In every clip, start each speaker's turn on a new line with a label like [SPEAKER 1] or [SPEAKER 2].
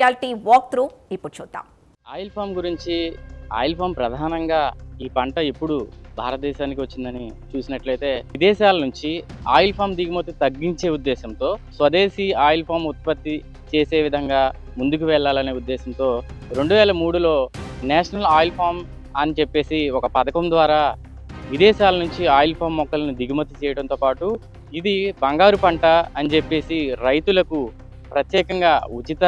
[SPEAKER 1] Reality walk through ఇప్పుడు చూద్దాం.
[SPEAKER 2] Oil form గురించి ఆయిల్ ఫామ్ ప్రధానంగా ఈ పంట ఎప్పుడు భారతదేశానికి వచ్చిందని చూసినట్లయితే విదేశాల నుంచి ఆయిల్ ఫామ్ దిగుమతి తగ్గించే ఉద్దేశంతో స్వదేశీ ఆయిల్ ఫామ్ ఉత్పత్తి చేసే విధంగా ముందుకు వెళ్ళాలనే ఉద్దేశంతో 2003లో నేషనల్ ఆయిల్ ఫామ్ అని చెప్పేసి ఒక పథకం ద్వారా విదేశాల నుంచి ఆయిల్ ఫామ్ మొక్కలను దిగుమతి చేయడంతో పాటు ఇది బంగారు పంట అని చెప్పేసి రైతులకు ప్రత్యేకంగా ఉచిత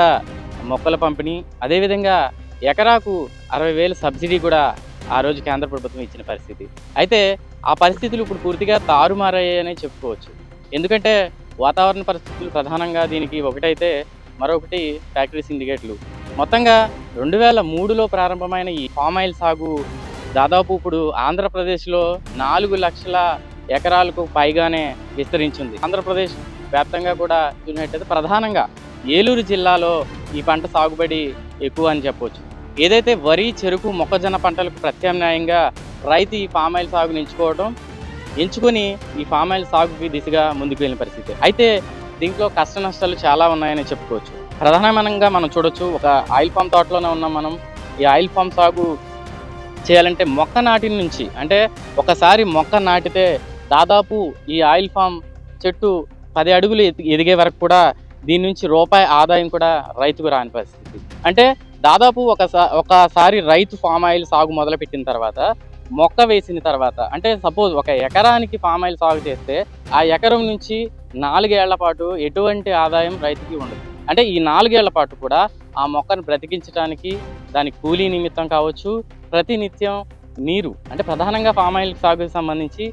[SPEAKER 2] మొక్కల పంపిణీ, అదేవిధంగా ఎకరాకు 60,000 సబ్సిడీ కూడా ఆ రోజు కేంద్ర ప్రభుత్వం ఇచ్చిన పరిస్థితి. అయితే ఆ పరిస్థితులు ఇప్పుడు పూర్తిగా తారుమారయ్యాయనే చెప్పుకోవచ్చు. ఎందుకంటే వాతావరణ పరిస్థితులు ప్రధానంగా దీనికి ఒకటైతే మరొకటి ఫ్యాక్టరీ సిండికేట్లు. మొత్తంగా 2003లో ప్రారంభమైన ఈ పామ్ ఆయిల్ సాగు దాదాపు ఇప్పుడు ఆంధ్రప్రదేశ్లో 4 లక్షల ఎకరాలకు పైగానే విస్తరించింది. ఆంధ్రప్రదేశ్ వ్యాప్తంగా కూడా చూసినట్టయితే ప్రధానంగా ఏలూరు జిల్లాలో ఈ పంట సాగుబడి ఎక్కువ అని చెప్పవచ్చు. ఏదైతే వరి, చెరుకు, మొక్కజొన్న పంటలకు ప్రత్యామ్నాయంగా రైతు ఈ పామ్ ఆయిల్ సాగును ఎంచుకొని ఈ పామ్ ఆయిల్ సాగుకి దిశగా ముందుకు వెళ్ళిన పరిస్థితి. అయితే దీంట్లో కష్ట నష్టాలు చాలా ఉన్నాయని చెప్పుకోవచ్చు. ప్రధానంగా మనం చూడొచ్చు, ఒక ఆయిల్ ఫామ్ తోటలోనే ఉన్నాం మనం. ఈ ఆయిల్ ఫామ్ సాగు చేయాలంటే మొక్క నాటిన నుంచి, అంటే ఒకసారి మొక్క నాటితే దాదాపు ఈ ఆయిల్ ఫామ్ చెట్టు 10 అడుగులు ఎదిగే వరకు కూడా దీని నుంచి రూపాయి ఆదాయం కూడా రైతుకు రాని పరిస్థితి. అంటే దాదాపు ఒకసారి రైతు పామ్ ఆయిల్ సాగు మొదలుపెట్టిన తర్వాత, మొక్క వేసిన తర్వాత, అంటే సపోజ్ ఒక ఎకరానికి పామ్ ఆయిల్ సాగు చేస్తే ఆ ఎకరం నుంచి 4 ఏళ్ల పాటు ఎటువంటి ఆదాయం రైతుకి ఉండదు. అంటే ఈ 4 ఏళ్ల పాటు కూడా ఆ మొక్కను బ్రతికించడానికి, దాని కూలీ నిమిత్తం కావచ్చు, ప్రతినిత్యం నీరు, అంటే ప్రధానంగా పామ్ ఆయిల్ సాగుకు సంబంధించి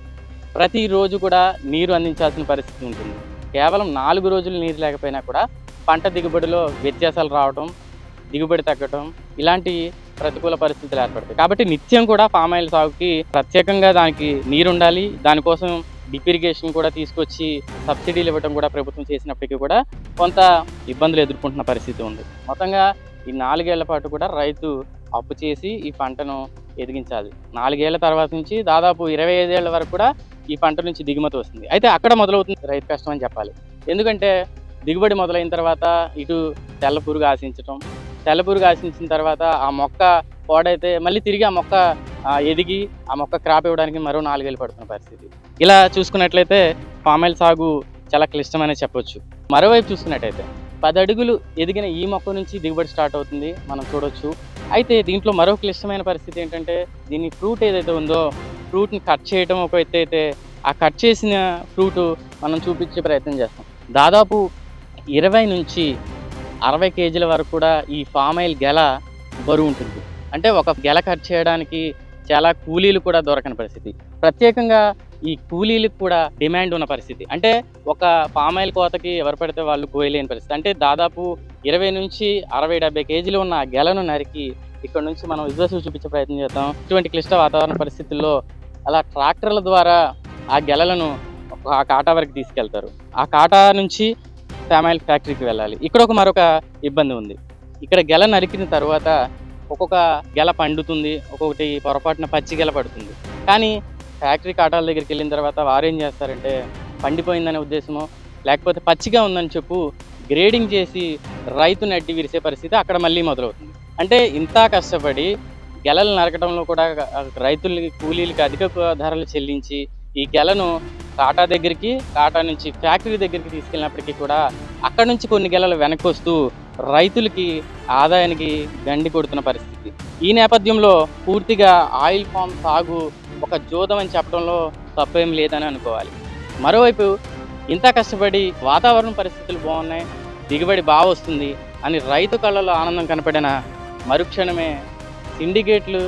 [SPEAKER 2] ప్రతిరోజు కూడా నీరు అందించాల్సిన పరిస్థితి ఉంటుంది. కేవలం 4 రోజులు నీరు లేకపోయినా కూడా పంట దిగుబడిలో వ్యత్యాసాలు రావడం, దిగుబడి తగ్గడం, ఇలాంటి ప్రతికూల పరిస్థితులు ఏర్పడతాయి. కాబట్టి నిత్యం కూడా పామ్ ఆయిల్ సాగుకి ప్రత్యేకంగా దానికి నీరు ఉండాలి. దానికోసం డ్రిప్ ఇరిగేషన్ కూడా తీసుకొచ్చి సబ్సిడీలు ఇవ్వడం కూడా ప్రభుత్వం చేసినప్పటికీ కూడా కొంత ఇబ్బందులు ఎదుర్కొంటున్న పరిస్థితి ఉంది. మొత్తంగా ఈ 4 ఏళ్ల పాటు కూడా రైతు అప్పు చేసి ఈ పంటను ఎదిగించాలి. 4 ఏళ్ల తర్వాత నుంచి దాదాపు 25 ఏళ్ల వరకు కూడా ఈ పంట నుంచి దిగుమతి వస్తుంది. అయితే అక్కడ మొదలవుతుంది రైతు కష్టం అని చెప్పాలి. ఎందుకంటే దిగుబడి మొదలైన తర్వాత ఇటు తెల్ల పురుగు ఆశించిన తర్వాత ఆ మొక్క పాడైతే మళ్ళీ తిరిగి ఆ మొక్క ఎదిగి ఆ మొక్క క్రాప్ ఇవ్వడానికి మరో 4 ఏళ్ళు పడుతున్న పరిస్థితి. ఇలా చూసుకున్నట్లయితే పామ్ ఆయిల్ సాగు చాలా క్లిష్టమనే చెప్పొచ్చు. మరోవైపు చూసుకున్నట్టయితే 10 అడుగులు ఎదిగిన ఈ మొక్క నుంచి దిగుబడి స్టార్ట్ అవుతుంది, మనం చూడొచ్చు. అయితే దీంట్లో మరో క్లిష్టమైన పరిస్థితి ఏంటంటే, దీని ఫ్రూట్ ఏదైతే ఉందో ఫ్రూట్ని కట్ చేయడం ఒక ఎత్తు అయితే, ఆ కట్ చేసిన ఫ్రూట్ మనం చూపించే ప్రయత్నం చేస్తాం. దాదాపు 20 నుంచి 60 కేజీల వరకు కూడా ఈ పామ్ ఆయిల్ గెల బరువు ఉంటుంది. అంటే ఒక గెల కట్ చేయడానికి చాలా కూలీలు కూడా దొరకని పరిస్థితి. ప్రత్యేకంగా ఈ కూలీలకు కూడా డిమాండ్ ఉన్న పరిస్థితి. అంటే ఒక పామ్ ఆయిల్ కోతకి ఎవరు పడితే వాళ్ళు కోయలేని పరిస్థితి. అంటే దాదాపు 20 నుంచి 60-70 కేజీలు ఉన్న గెలను నరికి ఇక్కడ నుంచి మనం విజువల్స్ చూపించే ప్రయత్నం చేద్దాం. ఇటువంటి క్లిష్ట వాతావరణ పరిస్థితుల్లో అలా ట్రాక్టర్ల ద్వారా ఆ గెలలను ఆ కాటా వరకు తీసుకెళ్తారు. ఆ కాటా నుంచి పామ్ ఆయిల్ ఫ్యాక్టరీకి వెళ్ళాలి. ఇక్కడ మరొక ఇబ్బంది ఉంది. ఇక్కడ గెల నరికిన తర్వాత ఒక్కొక్క గెల పండుతుంది, ఒక్కొక్కటి పొరపాటున పచ్చి గెల పడుతుంది. కానీ ఫ్యాక్టరీ కాటాల దగ్గరికి వెళ్ళిన తర్వాత వారు ఏం చేస్తారంటే, పండిపోయిందనే ఉద్దేశమో లేకపోతే పచ్చిగా ఉందని చెప్పు గ్రేడింగ్ చేసి రైతుని అడ్డి విరిసే పరిస్థితి అక్కడ మళ్ళీ మొదలవుతుంది. అంటే ఇంత కష్టపడి గెలలు నరకడంలో కూడా రైతులకి, కూలీలకి అధిక ధరలు చెల్లించి ఈ గెలను కాటా నుంచి ఫ్యాక్టరీ దగ్గరికి తీసుకెళ్ళినప్పటికీ కూడా అక్కడ నుంచి కొన్ని గెలలు వెనక్కి వస్తూ రైతులకి ఆదాయానికి గండి కొడుతున్న పరిస్థితి. ఈ నేపథ్యంలో పూర్తిగా ఆయిల్ ఫామ్ సాగు ఒక జోదం అని చెప్పడంలో తప్పేం లేదని అనుకోవాలి. మరోవైపు ఇంత కష్టపడి వాతావరణ పరిస్థితులు బాగున్నాయి, దిగుబడి బాగా వస్తుంది అని రైతు కళ్ళలో ఆనందం కనపడిన మరుక్షణమే సిండికేట్లు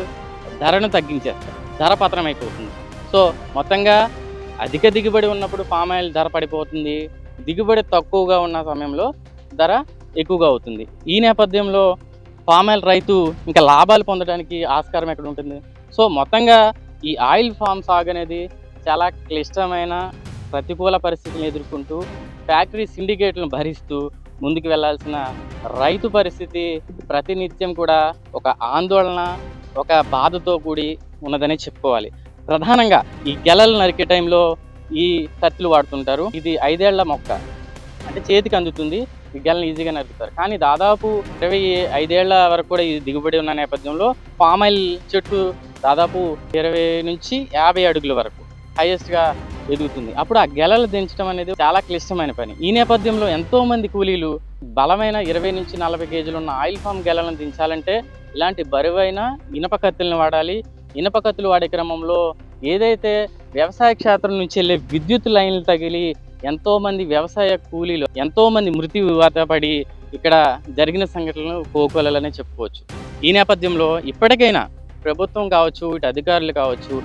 [SPEAKER 2] ధరను తగ్గించేస్తారు, ధర పతనం అయిపోతుంది. సో మొత్తంగా అధిక దిగుబడి ఉన్నప్పుడు పామ్ ఆయిల్ ధర పడిపోతుంది, దిగుబడి తక్కువగా ఉన్న సమయంలో ధర ఎక్కువగా అవుతుంది. ఈ నేపథ్యంలో పామ్ ఆయిల్ రైతు ఇంకా లాభాలు పొందడానికి ఆస్కారం ఎక్కడ ఉంటుంది? సో మొత్తంగా ఈ ఆయిల్ ఫామ్ సాగు అనేది చాలా క్లిష్టమైన ప్రతికూల పరిస్థితులను ఎదుర్కొంటూ ఫ్యాక్టరీ సిండికేట్లను భరిస్తూ ముందుకు వెళ్లాల్సిన రైతు పరిస్థితి ప్రతినిత్యం కూడా ఒక ఆందోళన, ఒక బాధతో కూడి ఉన్నదని చెప్పుకోవాలి. ప్రధానంగా ఈ గెలలు నరికే టైంలో ఈ కత్తులు వాడుతుంటారు. ఇది 5 ఏళ్ల మొక్క, అంటే చేతికి అందుతుంది. ఈ గెలను ఈజీగా నరుకుతారు. కానీ దాదాపు 25 ఏళ్ల వరకు కూడా ఇది దిగుబడి ఉన్న నేపథ్యంలో పామాయిల్ చెట్టు దాదాపు 20 నుంచి 50 అడుగుల వరకు హైయెస్ట్గా ఎదుగుతుంది. అప్పుడు ఆ గెలలు దించడం అనేది చాలా క్లిష్టమైన పని. ఈ నేపథ్యంలో ఎంతో మంది కూలీలు బలమైన 20 నుంచి 40 కేజీలు ఉన్న ఆయిల్ ఫామ్ గెలలను దించాలంటే ఇలాంటి బరువైన ఇనప కత్తులను వాడాలి. ఇనప కత్తులు వాడే క్రమంలో ఏదైతే వ్యవసాయ క్షేత్రం నుంచి వెళ్ళే విద్యుత్ లైన్లు తగిలి ఎంతో మంది వ్యవసాయ కూలీలు ఎంతో మంది మృత్యువాత పడి ఇక్కడ జరిగిన సంఘటనలు కోకొల్లలనే చెప్పుకోవచ్చు. ఈ నేపథ్యంలో ఇప్పటికైనా ప్రభుత్వం కావచ్చు, ఇటు అధికారులు కావచ్చు,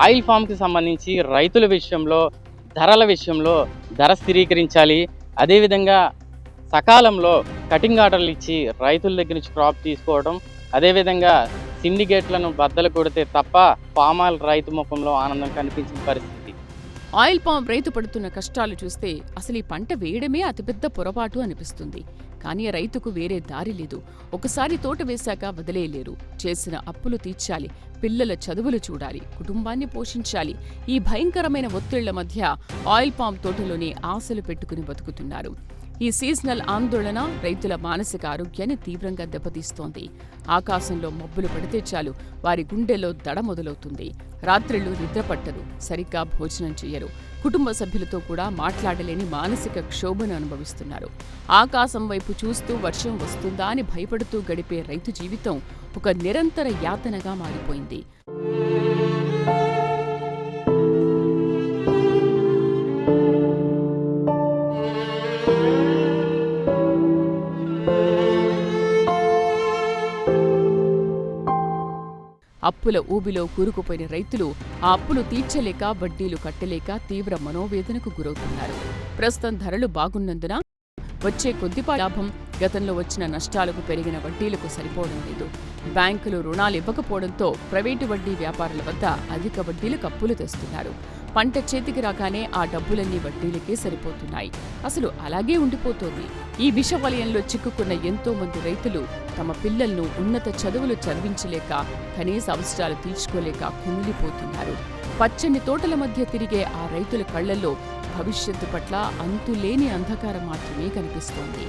[SPEAKER 2] ఆయిల్ ఫామ్కి సంబంధించి రైతుల విషయంలో ధరల విషయంలో ధర స్థిరీకరించాలి. అదేవిధంగా సకాలంలో కటింగ్ ఆర్డర్లు ఇచ్చి రైతుల దగ్గర నుంచి క్రాప్ తీసుకోవడం, అదేవిధంగా సిండికేట్లను బద్దలు కొడితే తప్ప పామాయిల్ రైతు ముఖంలో ఆనందం కనిపించిన పరిస్థితి.
[SPEAKER 3] ఆయిల్ పామ్ రైతు పడుతున్న కష్టాలు చూస్తే అసలు ఈ పంట వేయడమే అతిపెద్ద పొరపాటు అనిపిస్తుంది. కానీ రైతుకు వేరే దారి లేదు. ఒకసారి తోట వేశాక వదిలేయలేరు. చేసిన అప్పులు తీర్చాలి, పిల్లల చదువులు చూడాలి, కుటుంబాన్ని పోషించాలి. ఈ భయంకరమైన ఒత్తిళ్ల మధ్య ఆయిల్ పామ్ తోటలోనే ఆశలు పెట్టుకుని బతుకుతున్నారు. ఈ సీజనల్ ఆందోళన రైతుల మానసిక ఆరోగ్యాన్ని తీవ్రంగా దెబ్బతీస్తోంది. ఆకాశంలో మబ్బులు పడితే చాలు వారి గుండెల్లో దడ మొదలవుతుంది. రాత్రిళ్లు నిద్రపట్టదు, సరిగ్గా భోజనం చెయ్యరు. కుటుంబ సభ్యులతో కూడా మాట్లాడలేని మానసిక క్షోభను అనుభవిస్తున్నారు. ఆకాశం వైపు చూస్తూ వర్షం వస్తుందా అని భయపడుతూ గడిపే రైతు జీవితం ఒక నిరంతర యాతనగా మారిపోయింది. అప్పుల ఊబిలో కూరుకుపోయిన రైతులు ఆ అప్పులు తీర్చలేక, వడ్డీలు కట్టలేక తీవ్ర మనోవేదనకు గురవుతున్నారు. ప్రస్తుతం ధరలు బాగున్నందున వచ్చే కొద్దిపాటి లాభం గతంలో వచ్చిన నష్టాలకు పెరిగిన వడ్డీలకు సరిపోవడం లేదు. బ్యాంకులు రుణాలు ఇవ్వకపోవడంతో ప్రైవేటు వడ్డీ వ్యాపారుల వద్ద అధిక వడ్డీలకు అప్పులు తెస్తున్నారు. పంట చేతికి రాగానే ఆ డబ్బులన్నీ వడ్డీలకే సరిపోతున్నాయి. అసలు అలాగే ఉండిపోతోంది. ఈ విష వలయంలో చిక్కుకున్న ఎంతో మంది రైతులు తమ పిల్లలను ఉన్నత చదువులు చదివించలేక, కనీస అవసరాలు తీర్చుకోలేక కుమిలిపోతున్నారు. పచ్చని తోటల మధ్య తిరిగే ఆ రైతుల కళ్లల్లో భవిష్యత్తు పట్ల అంతులేని అంధకారం మాత్రమే కనిపిస్తోంది.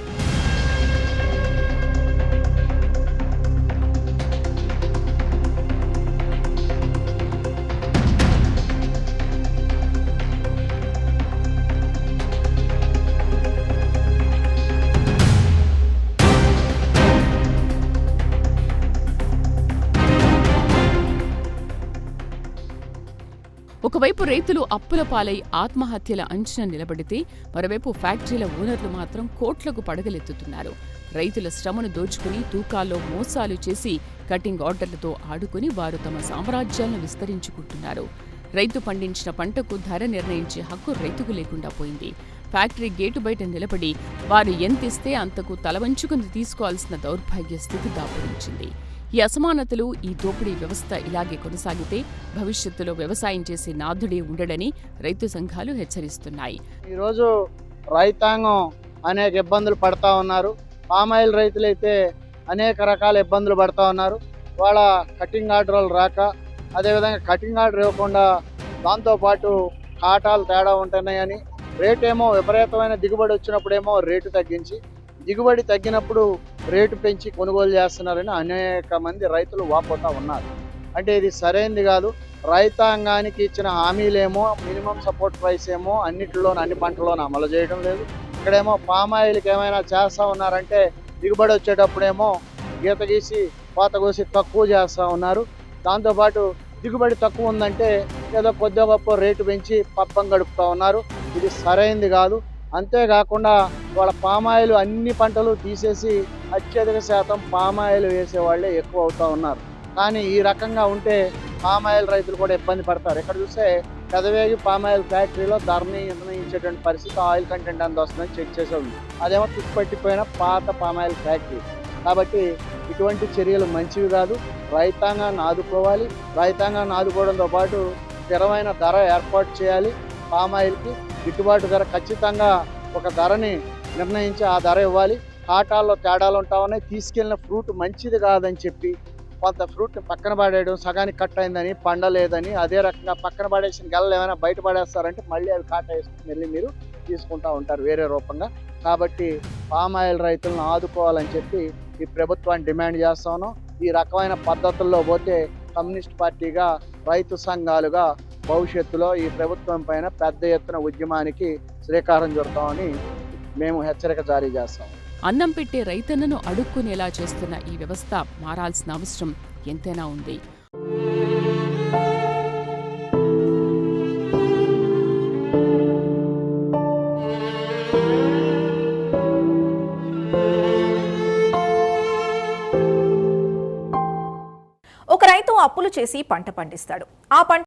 [SPEAKER 3] ఒకవైపు రైతులు అప్పుల పాలై ఆత్మహత్యల అంచున నిలబడితే, మరోవైపు ఫ్యాక్టరీల ఓనర్లు మాత్రం కోట్లకు పడగలెత్తుతున్నారు. రైతుల శ్రమను దోచుకుని తూకాల్లో మోసాలు చేసి కటింగ్ ఆర్డర్లతో ఆడుకుని వారు తమ సామ్రాజ్యాలను విస్తరించుకుంటున్నారు. రైతు పండించిన పంటకు ధర నిర్ణయించే హక్కు రైతుకు లేకుండా పోయింది. ఫ్యాక్టరీ గేటు బయట నిలబడి వారు ఎంతిస్తే అంతకు తలవంచుకుని తీసుకోవాల్సిన దౌర్భాగ్య స్థితి దాపురించింది. ఈ అసమానతలు, ఈ దోపిడీ వ్యవస్థ ఇలాగే కొనసాగితే భవిష్యత్తులో వ్యవసాయం చేసే నాథుడే ఉండడని రైతు సంఘాలు హెచ్చరిస్తున్నాయి.
[SPEAKER 4] ఈరోజు రైతాంగం అనేక ఇబ్బందులు పడతా ఉన్నారు. పామాయిల్ రైతులైతే అనేక రకాల ఇబ్బందులు పడతా ఉన్నారు. వాళ్ళ కటింగ్ ఆర్డర్లు రాక, అదేవిధంగా కటింగ్ ఆర్డర్ ఇవ్వకుండా దాంతోపాటు కాటాలు తేడా ఉంటున్నాయని, రేటేమో విపరీతమైన దిగుబడి వచ్చినప్పుడేమో రేటు తగ్గించి, దిగుబడి తగ్గినప్పుడు రేటు పెంచి కొనుగోలు చేస్తున్నారని అనేక మంది రైతులు వాపోతా ఉన్నారు. అంటే ఇది సరైనది కాదు. రైతాంగానికి ఇచ్చిన హామీలేమో మినిమం సపోర్ట్ ప్రైస్ ఏమో అన్నింటిలోనూ అన్ని పంటల్లోనూ అమలు చేయడం లేదు. ఇక్కడేమో పామాయిల్కి ఏమైనా చేస్తూ ఉన్నారంటే దిగుబడి వచ్చేటప్పుడేమో గీత గీసి కోత కోసి తక్కువ చేస్తూ ఉన్నారు. దాంతోపాటు దిగుబడి తక్కువ ఉందంటే ఏదో కొద్దిగా గొప్ప రేటు పెంచి పబ్బం గడుపుతూ ఉన్నారు. ఇది సరైనది కాదు. అంతేకాకుండా వాళ్ళ పామాయిల్ అన్ని పంటలు తీసేసి అత్యధిక శాతం పామాయిల్ వేసేవాళ్ళే ఎక్కువ అవుతూ ఉన్నారు. కానీ ఈ రకంగా ఉంటే పామాయిల్ రైతులు కూడా ఇబ్బంది పడతారు. ఇక్కడ చూస్తే పెదవేగి పామాయిల్ ఫ్యాక్టరీలో ధరని నిర్ణయించేటువంటి పరిస్థితి, ఆయిల్ కంటెంట్ అంత వస్తుందని చెక్ చేసే ఉంది. అదేమో తుప్పట్టిపోయిన పాత పామాయిల్ ఫ్యాక్టరీ. కాబట్టి ఇటువంటి చర్యలు మంచివి కాదు. రైతాంగాన్ని ఆదుకోవాలి. రైతాంగాన్ని ఆదుకోవడంతో పాటు స్థిరమైన ధర ఏర్పాటు చేయాలి. పామాయిల్కి గిట్టుబాటు ధర, ఖచ్చితంగా ఒక ధరని నిర్ణయించి ఆ ధర ఇవ్వాలి. కాటాల్లో తేడాలు ఉంటా ఉన్నాయి. తీసుకెళ్లిన ఫ్రూట్ మంచిది కాదని చెప్పి కొంత ఫ్రూట్ని పక్కన పడేయడం, సగానికి కట్ అయిందని, పండలేదని, అదే రకంగా పక్కన పడేసిన గెలలు ఏమైనా బయట పడేస్తారంటే మళ్ళీ అవి కాటా వేసుకుని వెళ్ళి మీరు తీసుకుంటూ ఉంటారు వేరే రూపంగా. కాబట్టి పామాయిల్ రైతులను ఆదుకోవాలని చెప్పి ఈ ప్రభుత్వాన్ని డిమాండ్ చేస్తాను. ఈ రకమైన పద్ధతుల్లో పోతే కమ్యూనిస్ట్ పార్టీగా, రైతు సంఘాలుగా భవిష్యత్తులో ఈ ప్రభుత్వం పైన పెద్ద ఎత్తున ఉద్యమానికి శ్రీకారం చుడతామని మేము హెచ్చరిక జారీ చేస్తాం.
[SPEAKER 3] అన్నం పెట్టే రైతన్నను అడుక్కునేలా చేస్తున్న ఈ వ్యవస్థ మారాల్సిన అవసరం ఎంతైనా ఉంది.
[SPEAKER 1] ఒక రైతు అప్పులు చేసి పంట పండిస్తాడు. ఆ పంట